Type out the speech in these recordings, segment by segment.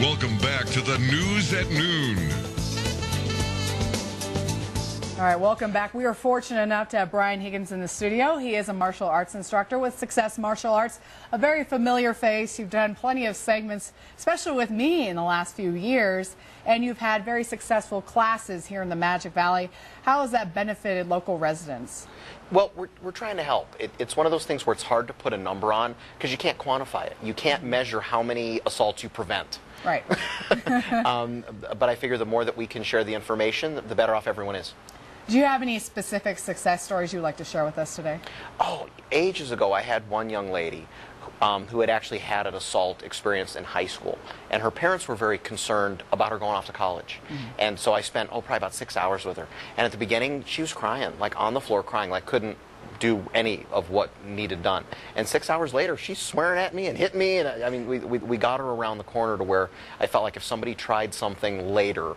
Welcome back to the News at Noon. All right, welcome back. We are fortunate enough to have Brian Higgins in the studio. He is a martial arts instructor with Success Martial Arts, a very familiar face. You've done plenty of segments, especially with me in the last few years, and you've had very successful classes here in the Magic Valley. How has that benefited local residents? Well, we're trying to help. It's one of those things where it's hard to put a number on because you can't quantify it. You can't measure how many assaults you prevent. Right. But I figure the more that we can share the information, the better off everyone is. Do you have any specific success stories you'd like to share with us today? Oh, ages ago I had one young lady who had actually had an assault experience in high school, and her parents were very concerned about her going off to college. And so I spent, probably about 6 hours with her. And at the beginning, she was crying, like on the floor crying, like couldn't do any of what needed done. And 6 hours later, she's swearing at me and hitting me, and I mean, we got her around the corner to where I felt like if somebody tried something later,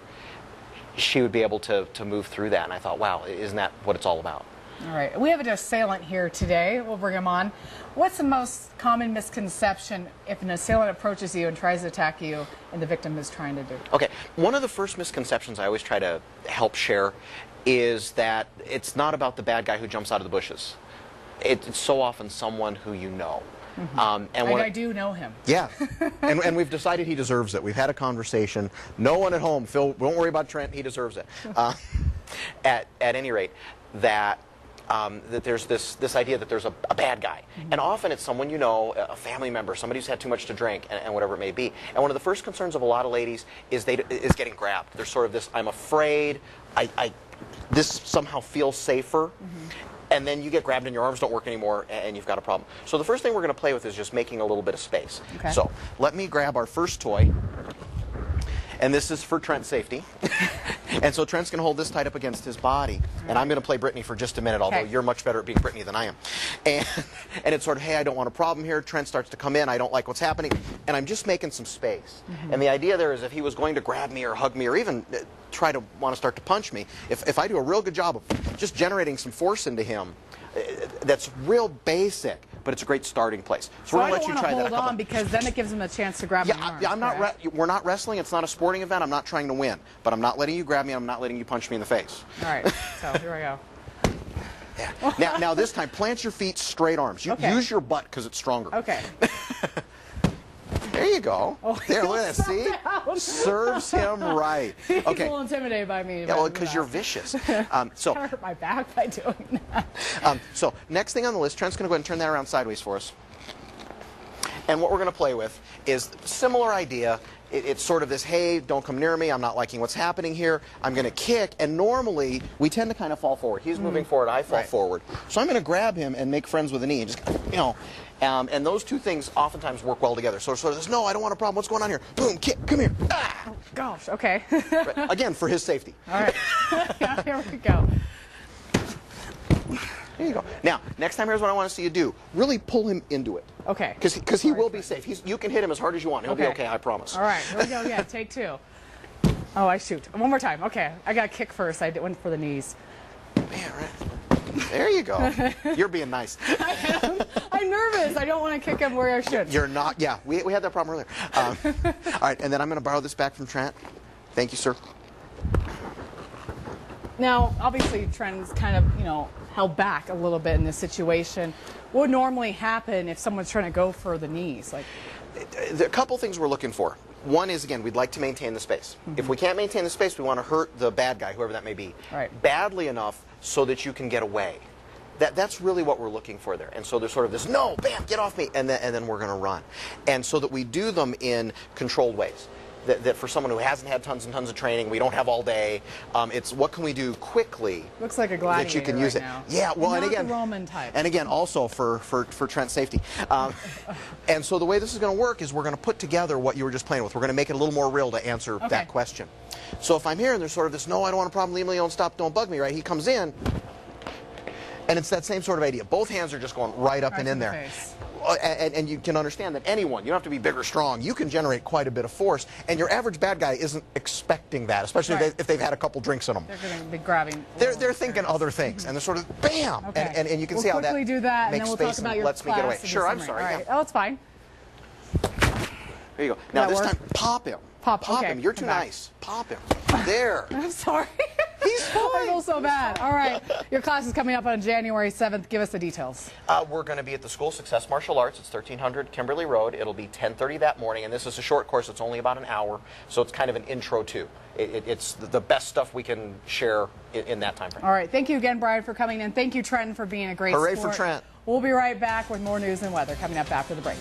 she would be able to move through that. And I thought, wow, isn't that what it's all about? All right. We have an assailant here today. We'll bring him on. What's the most common misconception if an assailant approaches you and tries to attack you and the victim is trying to do? Okay. One of the first misconceptions I always try to help share is that it's not about the bad guy who jumps out of the bushes. It's so often someone who you know. And I do know him. Yeah, and we've decided he deserves it. We've had a conversation. No one at home, Phil, don't worry about Trent, he deserves it. At any rate, that there's this idea that there's a bad guy. And often it's someone you know, a family member, somebody who's had too much to drink, and whatever it may be. And one of the first concerns of a lot of ladies is getting grabbed. There's sort of this, I'm afraid, this somehow feels safer. And then you get grabbed and your arms don't work anymore and you've got a problem. So the first thing we're going to play with is just making a little bit of space. Okay. So let me grab our first toy. And this is for Trent's safety. And so Trent's going to hold this tight up against his body. And I'm going to play Brittany for just a minute, although you're much better at being Brittany than I am. And it's sort of, hey, I don't want a problem here. Trent starts to come in. I don't like what's happening. And I'm just making some space. And the idea there is if he was going to grab me or hug me or even try to want to start to punch me, if I do a real good job of just generating some force into him, that's real basic, but it's a great starting place. So we're going to let you try that. Hold on because then it gives him a chance to grab me. Yeah, I'm not. We're not wrestling. It's not a sporting event. I'm not trying to win, but I'm not letting you grab me. And I'm not letting you punch me in the face. All right. So here we go. Yeah. Now this time, plant your feet, straight arms. Use your butt because it's stronger. Okay. There you go. Oh, there, look at that. See? Serves him right. He's a little intimidated by me. Yeah, well, because you're vicious. So I hurt my back by doing that. So next thing on the list, Trent's going to go ahead and turn that around sideways for us. And what we're going to play with is similar idea. It's sort of this, hey, don't come near me. I'm not liking what's happening here. I'm going to kick. And normally, we tend to kind of fall forward. He's moving forward. I fall forward. So I'm going to grab him and make friends with a knee. And just, and those two things oftentimes work well together. So sort of this, no, I don't want a problem. What's going on here? Boom, kick, come here. Ah! Oh, gosh, okay. Right. Again, for his safety. All right. Yeah, here we go. There you go. Now, next time, here's what I want to see you do. Really pull him into it. Okay. Because he will be safe. You can hit him as hard as you want. He'll be okay, I promise. All right, here we go. Yeah, take two. Oh, I shoot. One more time. Okay. I got to kick first. I went for the knees. Yeah, right. There you go. You're being nice. I am. I'm nervous. I don't want to kick him where I should. You're not. Yeah, we had that problem earlier. All right, and then I'm going to borrow this back from Trent. Thank you, sir. Now, obviously, Trent's kind of, held back a little bit in this situation. What would normally happen if someone's trying to go for the knees? There are a couple things we're looking for. One is, again, we'd like to maintain the space. If we can't maintain the space, we want to hurt the bad guy, whoever that may be, badly enough so that you can get away. That's really what we're looking for there. And so there's sort of this, no, bam, get off me, and then we're going to run. And so that we do them in controlled ways. That for someone who hasn't had tons and tons of training, we don't have all day. It's what can we do quickly? Looks like a gladiator that you can use right it. Now. Yeah, well, not and again, the Roman type. And again, also for Trent's safety. And so the way this is going to work is we're going to put together what you were just playing with. We're going to make it a little more real to answer that question. So if I'm here and there's sort of this, no, I don't want a problem, leave me alone, stop, don't bug me, right? He comes in, and it's that same sort of idea. Both hands are just going right up and in there. Face. And you can understand that anyone, you don't have to be big or strong, you can generate quite a bit of force, and your average bad guy isn't expecting that, especially if they've had a couple drinks in them. They're going to be grabbing. They're thinking other things, and they're sort of bam, and you can see how that quickly do that, makes and then we'll space talk about and your lets me get away. class Sure, I'm sorry. All right. Yeah. Oh, it's fine. There you go. Now this time, pop him. Pop Pop okay, him. You're come too back. nice. Pop him. There. I'm sorry. He's fine. I feel so bad. All right. Your class is coming up on January 7th. Give us the details. We're going to be at the School of Success Martial Arts. It's 1300 Kimberly Road. It'll be 10:30 that morning, and this is a short course. It's only about an hour, so it's kind of an intro to. It's the best stuff we can share in that time frame. All right. Thank you again, Brian, for coming in. Thank you, Trenton, for being a great Hooray sport. for Trent. We'll be right back with more news and weather coming up after the break.